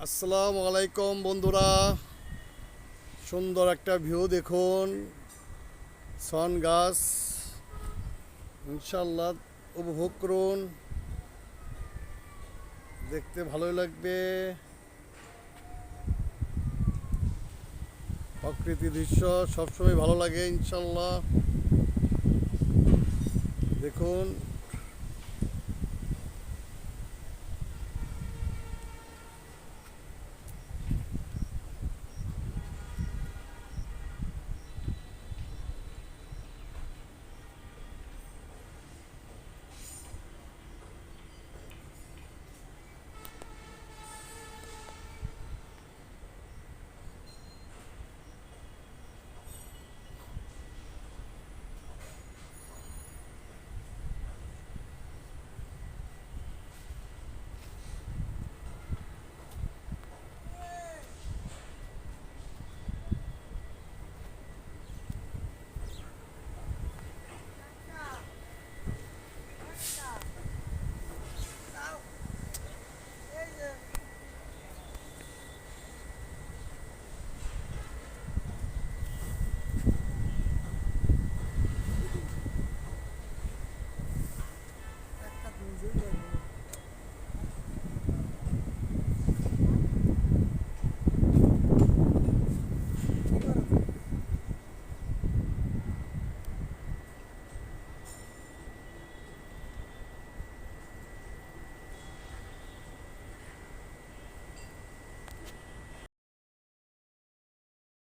আসসালামু আলাইকুম বন্ধুরা, সুন্দর একটা ভিউ দেখুন। সন গাছ ইনশাল্লাহ উপভোগ করুন, দেখতে ভালোই লাগবে। প্রকৃতি দৃশ্য সবসময় ভালো লাগে ইনশাল্লাহ। দেখুন।